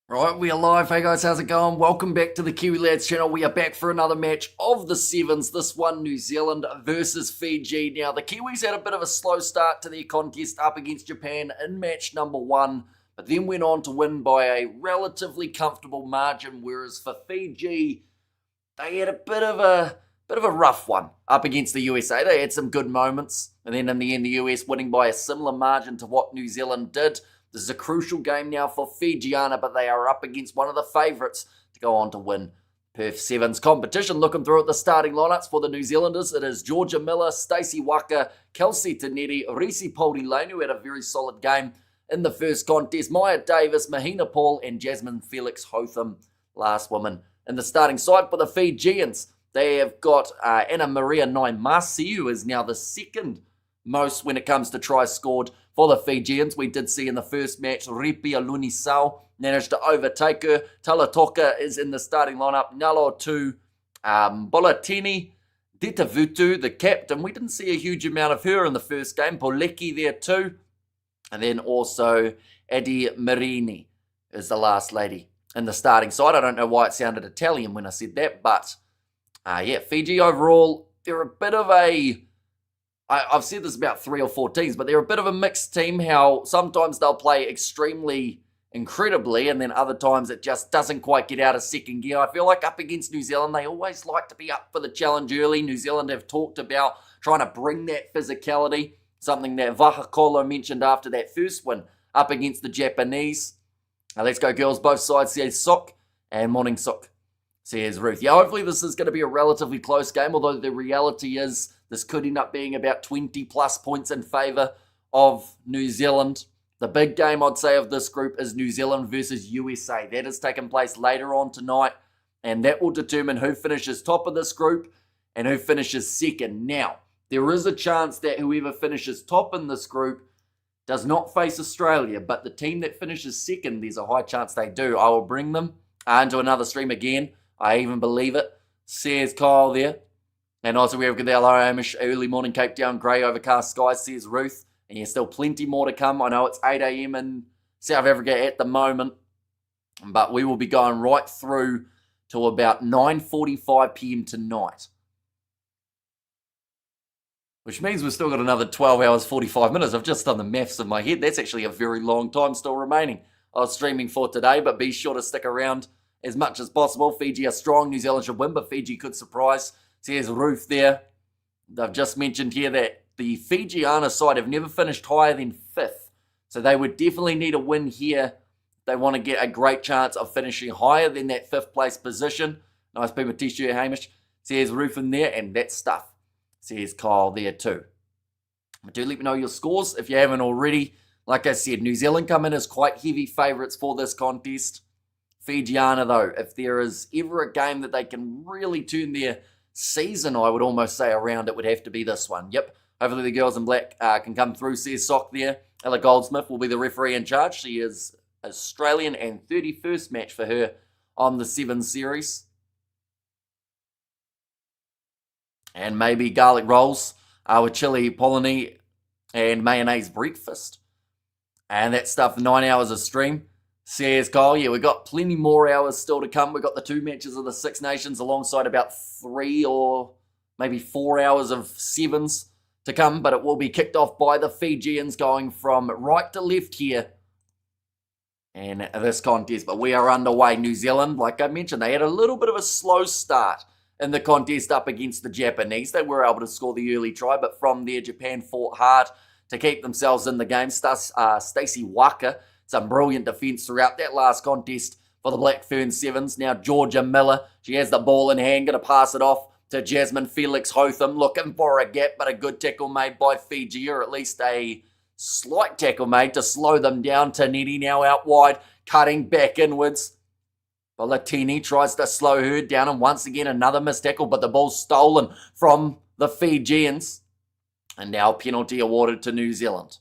Right, we are live. Hey guys, how's it going? Welcome back to the Kiwi Lads channel. We are back for another match of the Sevens. This one, New Zealand versus Fiji. Now, the Kiwis had a bit of a slow start to their contest up against Japan in match number one, but then went on to win by a relatively comfortable margin, whereas for Fiji, they had a bit of a rough one up against the USA. They had some good moments, and then in the end, the US winning by a similar margin to what New Zealand did. This is a crucial game now for Fijiana, but they are up against one of the favourites to go on to win Perth Sevens competition. Looking through at the starting lineups for the New Zealanders, it is Georgia Miller, Stacey Waka, Kelsey Tanetti, Risi Poldi-Lane, who had a very solid game in the first contest, Maya Davis, Mahina Paul, and Jasmine Felix Hotham, last woman in the starting side. For the Fijians, they have got Anna Maria Naimasi, who is now the second most when it comes to tries scored for the Fijians. We did see in the first match, Ripi Alunisau managed to overtake her. Talatoka is in the starting lineup. Nalo to Bolatini, Ditavutu, the captain. We didn't see a huge amount of her in the first game. Poleki there too. And then also Eddie Marini is the last lady in the starting side. I don't know why it sounded Italian when I said that, but yeah, Fiji overall, they're a bit of a... I've said this about 3 or 4 teams, but they're a bit of a mixed team, how sometimes they'll play extremely incredibly, and then other times it just doesn't quite get out of second gear. I feel like up against New Zealand, they always like to be up for the challenge early. New Zealand have talked about trying to bring that physicality, something that Vahakolo mentioned after that first win up against the Japanese. Now let's go girls, both sides. Says Sok and Morning Sok. Says Ruth. Yeah, hopefully this is going to be a relatively close game, although the reality is this could end up being about 20 plus points in favour of New Zealand. The big game, I'd say, of this group is New Zealand versus USA. That is taking place later on tonight, and that will determine who finishes top of this group and who finishes second. Now, there is a chance that whoever finishes top in this group does not face Australia, but the team that finishes second, there's a high chance they do. I will bring them into another stream again. I even believe it. Says Kyle there. And also we have Goodell, Hamish, early morning Cape Town, grey overcast skies, says Ruth. And there's still plenty more to come. I know it's 8 a.m. in South Africa at the moment, but we will be going right through to about 9:45 p.m. tonight. Which means we've still got another 12 hours, 45 minutes. I've just done the maths in my head. That's actually a very long time still remaining. I was streaming for today, but be sure to stick around as much as possible. Fiji are strong. New Zealand should win, but Fiji could surprise. So here's Ruth there. I've just mentioned here that the Fijiana side have never finished higher than 5th. So they would definitely need a win here. They want to get a great chance of finishing higher than that 5th place position. Nice Puma t-shirt, Hamish. So here's Ruth in there, and that stuff. So here's Kyle there too. But do let me know your scores if you haven't already. Like I said, New Zealand come in as quite heavy favourites for this contest. Fijiana, though, if there is ever a game that they can really turn their season, I would almost say, around, it would have to be this one. Yep, hopefully the girls in black can come through. Says Sock there. Ella Goldsmith will be the referee in charge. She is Australian and 31st match for her on the Sevens series. And maybe garlic rolls with chili polony and mayonnaise breakfast. And that stuff, 9 hours of stream. Says Kyle, yeah, we've got plenty more hours still to come. We've got the 2 matches of the Six Nations alongside about 3 or maybe 4 hours of Sevens to come, but it will be kicked off by the Fijians going from right to left here in this contest. But we are underway. New Zealand, like I mentioned, they had a little bit of a slow start in the contest up against the Japanese. They were able to score the early try, but from there, Japan fought hard to keep themselves in the game. Stacey Waka, some brilliant defence throughout that last contest for the Black Ferns Sevens. Now Georgia Miller, she has the ball in hand, going to pass it off to Jasmine Felix Hotham, looking for a gap, but a good tackle made by Fiji, or at least a slight tackle made to slow them down. Tanetti now out wide, cutting back inwards. Bolatini tries to slow her down, and once again another missed tackle, but the ball's stolen from the Fijians. And now penalty awarded to New Zealand.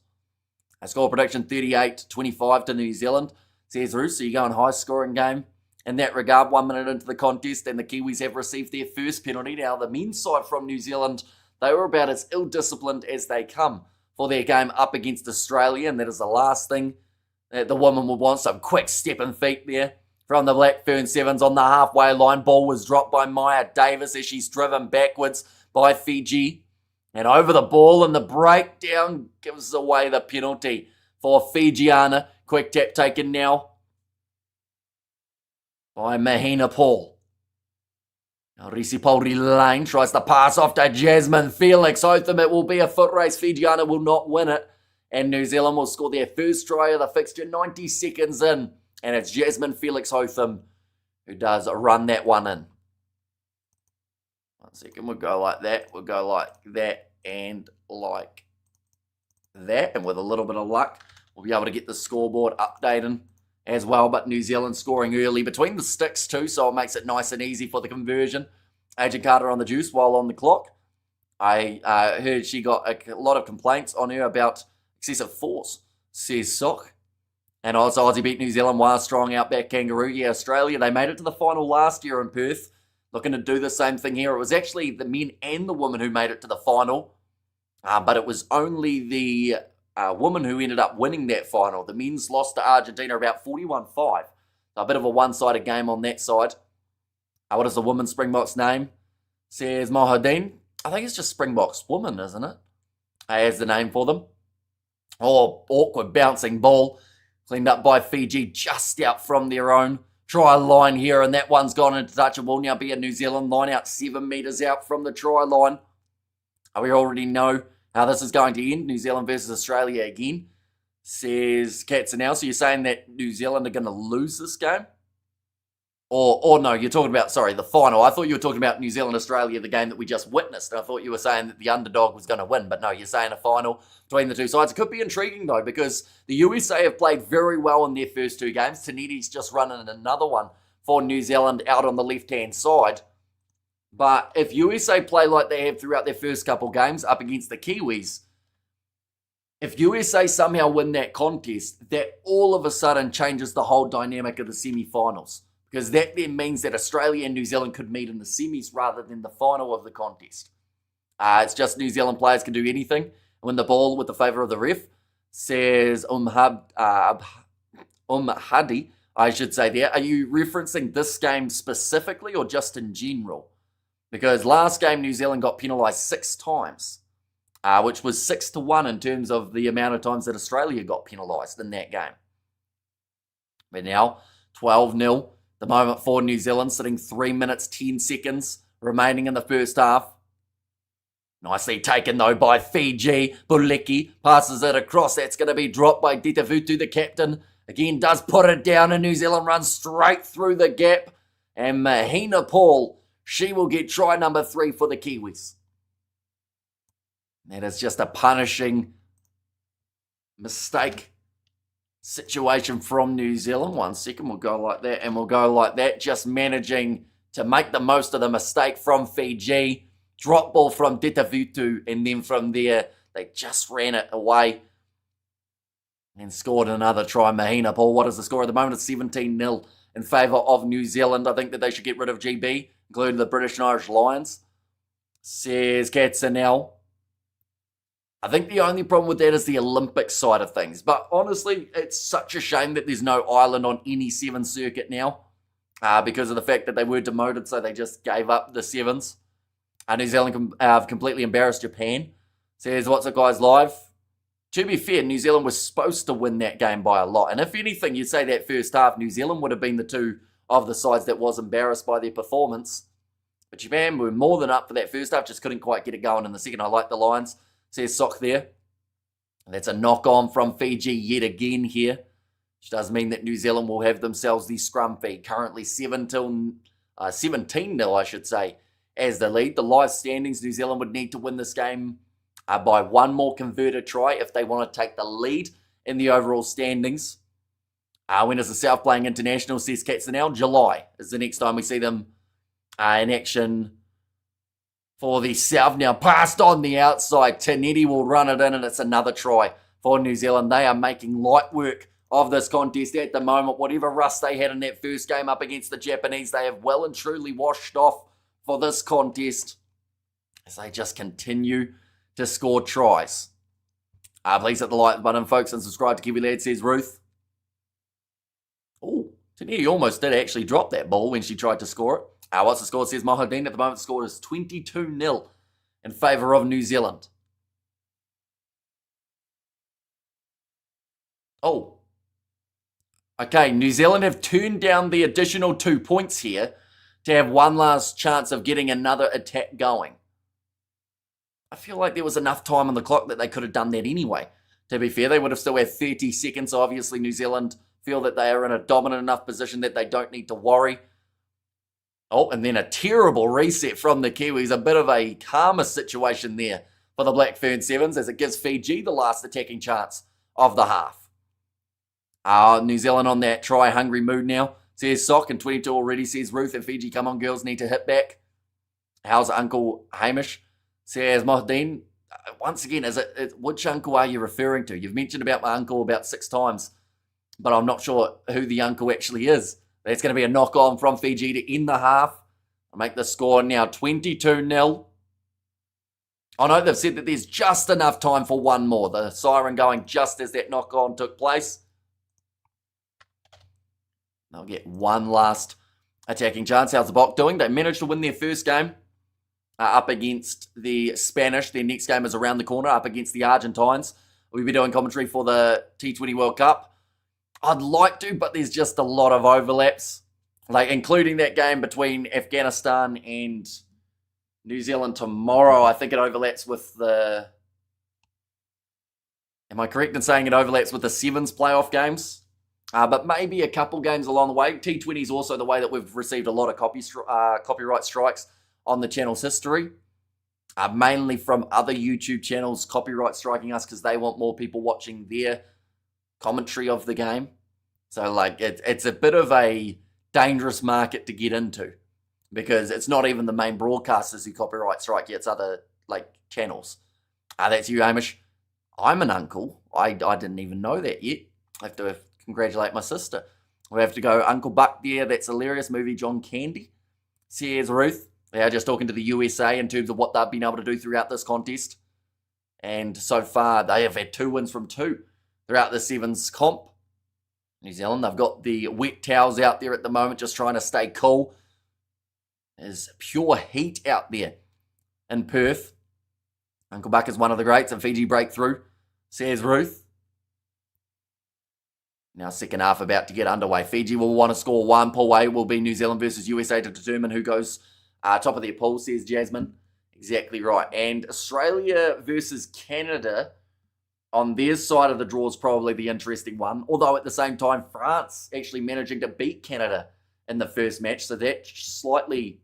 A score prediction 38-25 to New Zealand. Says Ruth, so you're going high scoring game in that regard. 1 minute into the contest, and the Kiwis have received their first penalty. Now the men's side from New Zealand, they were about as ill-disciplined as they come for their game up against Australia, and that is the last thing that the woman would want. Some quick stepping feet there from the Black Ferns Sevens on the halfway line. Ball was dropped by Maya Davis as she's driven backwards by Fiji. And over the ball, and the breakdown gives away the penalty for Fijiana. Quick tap taken now by Mahina Paul. Now Risipolri Lane tries to pass off to Jasmine Felix. Otham, it will be a foot race. Fijiana will not win it. And New Zealand will score their first try of the fixture 90 seconds in. And it's Jasmine Felix Hotham who does run that one in. 1 second, we'll go like that. We'll go like that and like that. And with a little bit of luck, we'll be able to get the scoreboard updating as well. But New Zealand scoring early between the sticks too, so it makes it nice and easy for the conversion. Agent Carter on the juice while on the clock. I heard she got a lot of complaints on her about excessive force, says Sock. And also Aussie beat New Zealand while strong outback Kangaroo. Yeah, Australia, they made it to the final last year in Perth. Looking to do the same thing here. It was actually the men and the women who made it to the final. But it was only the woman who ended up winning that final. The men's lost to Argentina about 41-5. So a bit of a one-sided game on that side. What is the women's Springboks name? Says Mohadeen. I think it's just Springboks woman, isn't it? As the name for them. Oh, awkward bouncing ball. Cleaned up by Fiji just out from their own try line here. And that one's gone into touch. It will now be a New Zealand line out 7 metres out from the try line. We already know how this is going to end. New Zealand versus Australia again. Says Katzenau. So you're saying that New Zealand are going to lose this game? Or no, you're talking about, sorry, the final. I thought you were talking about New Zealand-Australia, the game that we just witnessed. And I thought you were saying that the underdog was going to win. But no, you're saying a final between the two sides. It could be intriguing, though, because the USA have played very well in their first 2 games. Taniti's just running another one for New Zealand out on the left-hand side. But if USA play like they have throughout their first couple games up against the Kiwis, if USA somehow win that contest, that all of a sudden changes the whole dynamic of the semi-finals. Because that then means that Australia and New Zealand could meet in the semis rather than the final of the contest. It's just New Zealand players can do anything. Win the ball with the favour of the ref, says Hadi, I should say there. Are you referencing this game specifically or just in general? Because last game New Zealand got penalised 6 times, which was 6-1 in terms of the amount of times that Australia got penalised in that game. But now, 12-0. The moment for New Zealand, sitting 3 minutes, 10 seconds remaining in the first half. Nicely taken, though, by Fiji. Bulecki passes it across. That's going to be dropped by Ditavutu, the captain. Again, does put it down, and New Zealand runs straight through the gap. And Mahina Paul, she will get try number 3 for the Kiwis. That is just a punishing mistake situation from New Zealand. 1 second, we'll go like that, and we'll go like that. Just managing to make the most of the mistake from Fiji. Drop ball from Ditavutu, and then from there, they just ran it away and scored another try. Mahina Paul, what is the score at the moment? It's 17-0 in favour of New Zealand. I think that they should get rid of GB, including the British and Irish Lions, says Katzenau. I think the only problem with that is the Olympic side of things. But honestly, it's such a shame that there's no island on any Sevens circuit now because of the fact that they were demoted, so they just gave up the Sevens. New Zealand have completely embarrassed Japan. Says, what's up, guys, live? To be fair, New Zealand was supposed to win that game by a lot. And if anything, you'd say that first half, New Zealand would have been the two of the sides that was embarrassed by their performance. But Japan were more than up for that first half, just couldn't quite get it going in the second. I like the Lions. Says Sock there. That's a knock-on from Fiji yet again here, which does mean that New Zealand will have themselves the scrum feed. Currently 17-0, I should say, as the lead. The live standings, New Zealand would need to win this game by 1 more converted try if they want to take the lead in the overall standings. When is the South playing international, says Katzenau? July is the next time we see them in action for the South. Now passed on the outside. Tanetti will run it in, and it's another try for New Zealand. They are making light work of this contest at the moment. Whatever rust they had in that first game up against the Japanese, they have well and truly washed off for this contest as they just continue to score tries. Please hit the like button, folks, and subscribe to Kiwi Lad, says Ruth. Tania almost did actually drop that ball when she tried to score it. What's the score? It says Mahadine at the moment. The score is 22-0 in favour of New Zealand. Oh. Okay, New Zealand have turned down the additional 2 points here to have one last chance of getting another attack going. I feel like there was enough time on the clock that they could have done that anyway. To be fair, they would have still had 30 seconds. So obviously, New Zealand feel that they are in a dominant enough position that they don't need to worry. Oh, and then a terrible reset from the Kiwis. A bit of a karma situation there for the Black Ferns Sevens as it gives Fiji the last attacking chance of the half. New Zealand on that try-hungry mood now. Says Sock in 22 already. Says Ruth and Fiji, come on girls, need to hit back. How's Uncle Hamish? Says Mohdeen. Once again, which uncle are you referring to? You've mentioned about my uncle about 6 times, but I'm not sure who the uncle actually is. That's going to be a knock-on from Fiji to end the half. I'll make the score now 22-0. I know they've said that there's just enough time for one more. The siren going just as that knock-on took place. They'll get one last attacking chance. How's the Bok doing? They managed to win their first game up against the Spanish. Their next game is around the corner up against the Argentines. We'll be doing commentary for the T20 World Cup. I'd like to, but there's just a lot of overlaps. Like, including that game between Afghanistan and New Zealand tomorrow. I think it overlaps with the... Am I correct in saying it overlaps with the Sevens playoff games? But maybe a couple games along the way. T20 is also the way that we've received a lot of copyright strikes on the channel's history. Mainly from other YouTube channels copyright striking us because they want more people watching their commentary of the game. So, like, it's a bit of a dangerous market to get into because it's not even the main broadcasters who copyright strike you. It's other, like, channels. That's you, Hamish. I'm an uncle. I didn't even know that yet. I have to congratulate my sister. We have to go Uncle Buck there. That's hilarious. Movie John Candy. Says Ruth. They are just talking to the USA in terms of what they've been able to do throughout this contest. And so far, they have had 2 wins from 2 throughout the Sevens comp. New Zealand, they've got the wet towels out there at the moment, just trying to stay cool. There's pure heat out there in Perth. Uncle Buck is one of the greats, and Fiji breakthrough, says Ruth. Now, second half about to get underway. Fiji will want to score 1. Pool A will be New Zealand versus USA to determine who goes top of their pool, says Jasmine. Exactly right. And Australia versus Canada on their side of the draw is probably the interesting one. Although at the same time, France actually managing to beat Canada in the first match. So that slightly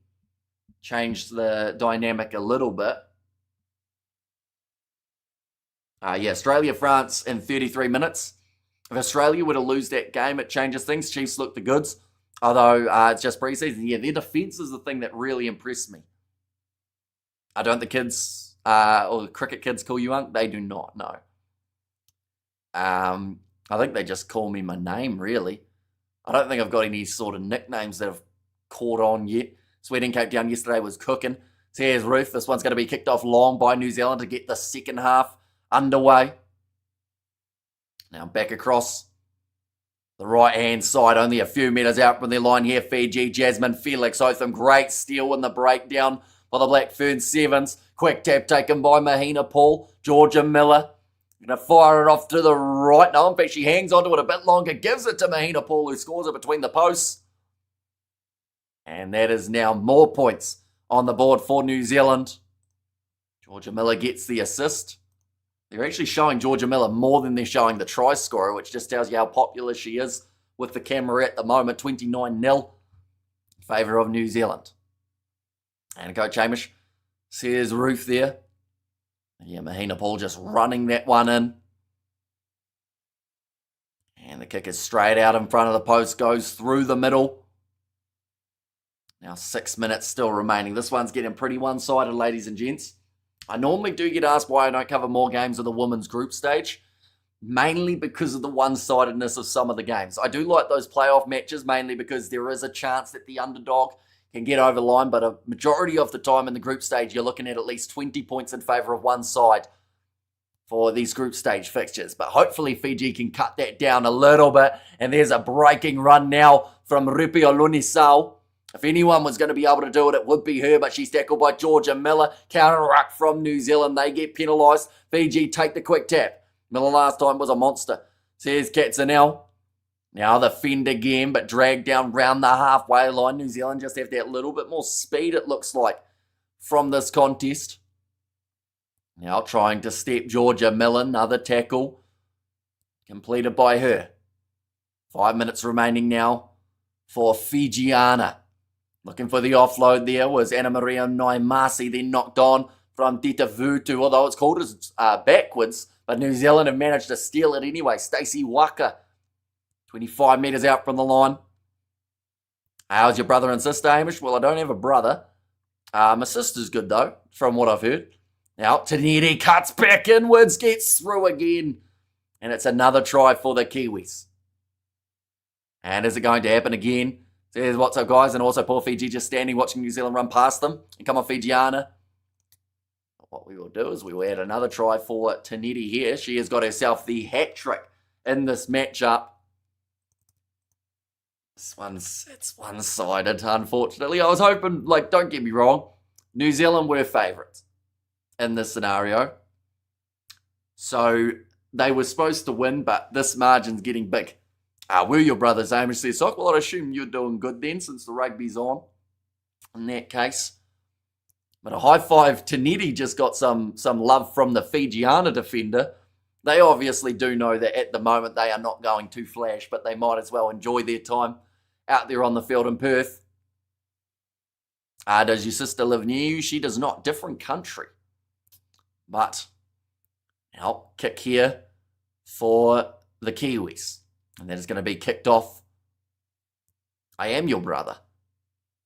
changed the dynamic a little bit. Australia-France in 33 minutes. If Australia were to lose that game, it changes things. Chiefs look the goods. Although it's just pre-season. Yeah, their defence is the thing that really impressed me. Don't the kids, or the cricket kids call you Unc? They do not, no. I think they just call me my name, really. I don't think I've got any sort of nicknames that have caught on yet. Sweden Cape Town yesterday was cooking. So here's Ruth. This one's going to be kicked off long by New Zealand to get the second half underway. Now back across the right-hand side, only a few metres out from their line here. Fiji, Jasmine, Felix, Otham. Great steal in the breakdown for the Black Ferns Sevens. Quick tap taken by Mahina Paul. Georgia Miller. Going to fire it off to the right. No, in fact, she hangs onto it a bit longer. Gives it to Mahina Paul, who scores it between the posts. And that is now more points on the board for New Zealand. Georgia Miller gets the assist. They're actually showing Georgia Miller more than they're showing the try scorer, which just tells you how popular she is with the camera at the moment. 29-0 in favour of New Zealand. And Coach Hamish says Ruth there. Yeah, Mahina Paul just running that one in. And the kick is straight out in front of the post, goes through the middle. Now 6 minutes still remaining. This one's getting pretty one-sided, ladies and gents. I normally do get asked why I don't cover more games of the women's group stage, mainly because of the one-sidedness of some of the games. I do like those playoff matches, mainly because there is a chance that the underdog can get over the line, but a majority of the time in the group stage, you're looking at least 20 points in favour of one side for these group stage fixtures. But hopefully Fiji can cut that down a little bit. And there's a breaking run now from Rugby Lunisau. If anyone was going to be able to do it, it would be her, but she's tackled by Georgia Miller. Counter-ruck from New Zealand. They get penalised. Fiji take the quick tap. Miller last time was a monster. Says Katzenell. Now the fend again, but dragged down round the halfway line. New Zealand just have that little bit more speed, it looks like, from this contest. Now trying to step Georgia Miller. Another tackle. Completed by her. 5 minutes remaining now for Fijiana. Looking for the offload there was Anna Maria Naimasi, then knocked on from Dita Vutu, although it's called as backwards, but New Zealand have managed to steal it anyway. Stacey Waka, 25 metres out from the line. How's your brother and sister, Hamish? Well, I don't have a brother. My sister's good, though, from what I've heard. Now, Taneri cuts back inwards, gets through again, and it's another try for the Kiwis. And is it going to happen again? Says, what's up, guys? And also poor Fiji just standing watching New Zealand run past them. And come on, Fijiana. What we will do is we will add another try for Taneri here. She has got herself the hat trick in this matchup. It's one-sided, unfortunately. I was hoping, don't get me wrong, New Zealand were favourites in this scenario. So they were supposed to win, but this margin's getting big. Were your brothers, Hamish says, Sock? Well, I'd assume you're doing good then, since the rugby's on, in that case. But a high five, Taneri just got some love from the Fijiana defender. They obviously do know that at the moment they are not going to flash, but they might as well enjoy their time out there on the field in Perth. Does your sister live near you? She does not. Different country. But, now, kick here for the Kiwis. And that is going to be kicked off. I am your brother.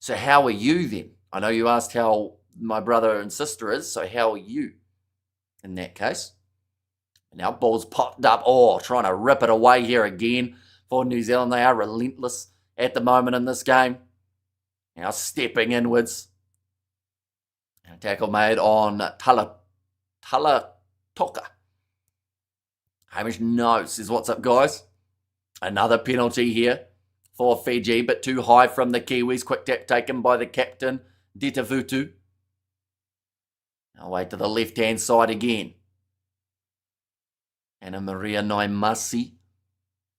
So how are you then? I know you asked how my brother and sister is, so how are you in that case? And now ball's popped up. Oh, trying to rip it away here again for New Zealand. They are relentless at the moment in this game. Now stepping inwards. And a tackle made on Talatoka. Hamish knows. Says, what's up, guys? Another penalty here for Fiji, but too high from the Kiwis. Quick tap taken by the captain, Ditavutu. Away to the left-hand side again. Anna Maria Naimasi.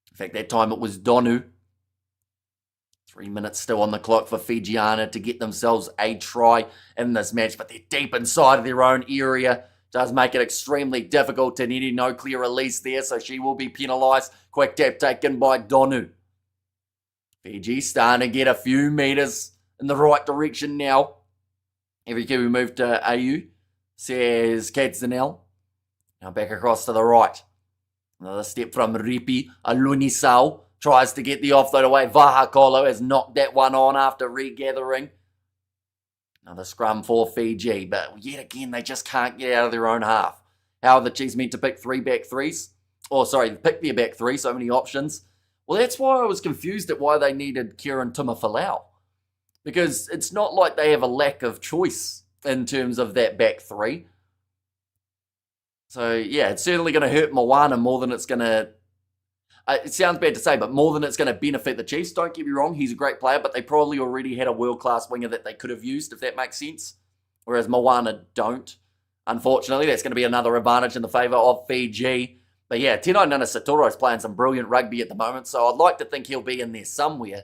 In fact, that time it was Donu. 3 minutes still on the clock for Fijiana to get themselves a try in this match, but they're deep inside of their own area. Does make it extremely difficult. Taneri, no clear release there, so she will be penalised. Quick tap taken by Donu. Fiji starting to get a few metres in the right direction now. Every Kiwi move to AU, says Katzenell. Now back across to the right. Another step from Ripi. Lunisau tries to get the offload away. Vahakolo has knocked that one on after regathering. Another scrum for Fiji, but yet again, they just can't get out of their own half. How are the Chiefs meant to pick three back threes? Pick their back three, so many options. Well, that's why I was confused at why they needed Kieran Tumafalau. Because it's not like they have a lack of choice in terms of that back three. So, yeah, it's certainly going to hurt Moana more than it's going to... it sounds bad to say, but more than it's going to benefit the Chiefs. Don't get me wrong, he's a great player, but they probably already had a world-class winger that they could have used, if that makes sense. Whereas Moana don't. Unfortunately, that's going to be another advantage in the favour of Fiji. But yeah, Tino Nanasatoro is playing some brilliant rugby at the moment, so I'd like to think he'll be in there somewhere.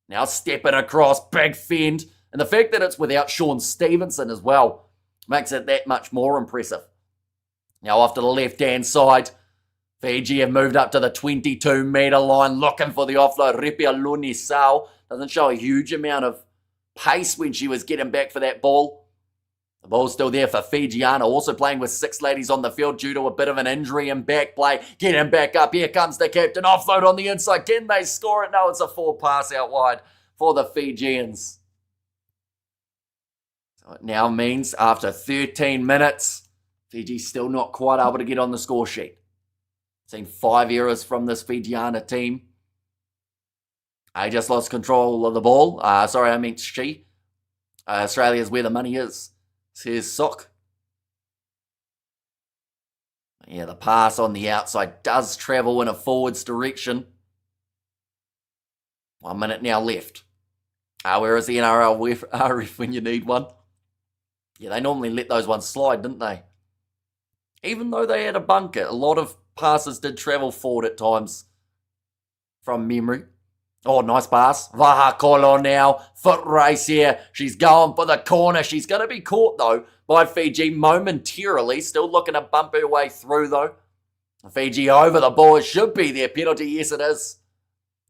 Now stepping across, big fend. And the fact that it's without Sean Stevenson as well makes it that much more impressive. Now off to the left-hand side. Fiji have moved up to the 22-metre line, looking for the offload. Ripia Lunisau doesn't show a huge amount of pace when she was getting back for that ball. The ball's still there for Fijiana, also playing with 6 ladies on the field due to a bit of an injury and back play. Getting back up, here comes the captain. Offload on the inside. Can they score it? No, it's a 4 pass out wide for the Fijians. So it now means after 13 minutes, Fiji's still not quite able to get on the score sheet. Seen 5 errors from this Fijiana team. I just lost control of the ball. She. Australia's where the money is, says Sock. Yeah, the pass on the outside does travel in a forwards direction. 1 minute now left. Where is the NRL ref when you need one? Yeah, they normally let those ones slide, didn't they? Even though they had a bunker, a lot of passes did travel forward at times from memory. Oh, nice pass. Vahakolo now. Foot race here. She's going for the corner. She's going to be caught, though, by Fiji momentarily. Still looking to bump her way through, though. Fiji over the ball. It should be their penalty. Yes, it is.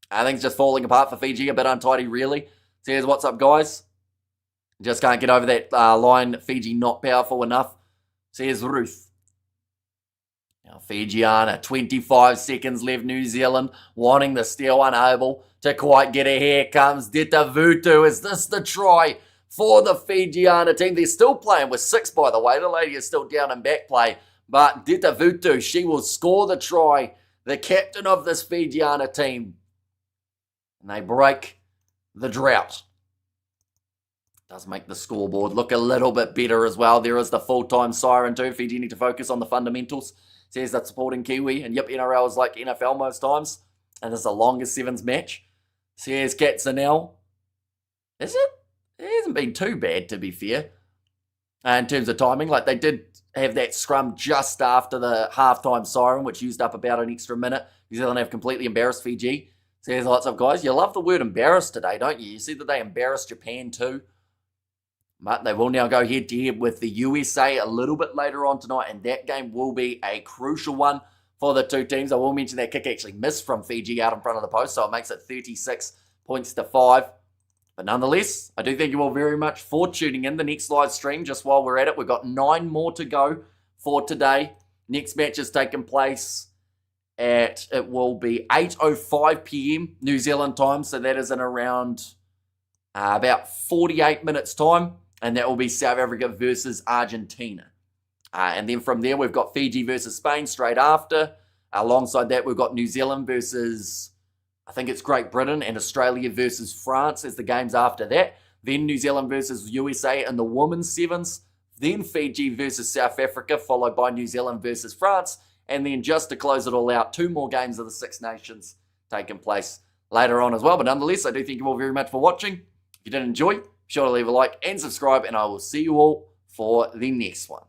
I think it's just falling apart for Fiji. A bit untidy, really. So here's what's up, guys. Just can't get over that line. Fiji not powerful enough. So here's Ruth. Now Fijiana, 25 seconds left. New Zealand wanting the steal, unable to quite get it. Here comes Detavutu. Is this the try for the Fijiana team? They're still playing with 6, by the way. The lady is still down in back play. But Detavutu, she will score the try. The captain of this Fijiana team. And they break the drought. Does make the scoreboard look a little bit better as well. There is the full-time siren too. Fiji need to focus on the fundamentals. Says that supporting Kiwi. And yep, NRL is like NFL most times. And it's the longest Sevens match. Says Katsanel. Is it? It hasn't been too bad, to be fair. In terms of timing, like they did have that scrum just after the halftime siren, which used up about an extra minute. New Zealand have completely embarrassed Fiji. Says lots of guys. You love the word embarrassed today, don't you? You see that they embarrassed Japan too. But they will now go head-to-head with the USA a little bit later on tonight, and that game will be a crucial one for the two teams. I will mention that kick actually missed from Fiji out in front of the post, so it makes it 36 points to 5. But nonetheless, I do thank you all very much for tuning in. The next live stream, just while we're at it, we've got 9 more to go for today. Next match is taking place at, it will be 8:05 p.m. New Zealand time, so that is in around about 48 minutes time. And that will be South Africa versus Argentina. And then from there, we've got Fiji versus Spain straight after. Alongside that, we've got New Zealand versus, I think it's Great Britain, and Australia versus France as the games after that. Then New Zealand versus USA in the Women's Sevens. Then Fiji versus South Africa, followed by New Zealand versus France. And then just to close it all out, 2 more games of the Six Nations taking place later on as well. But nonetheless, I do thank you all very much for watching. If you did enjoy, be sure to leave a like and subscribe, and I will see you all for the next one.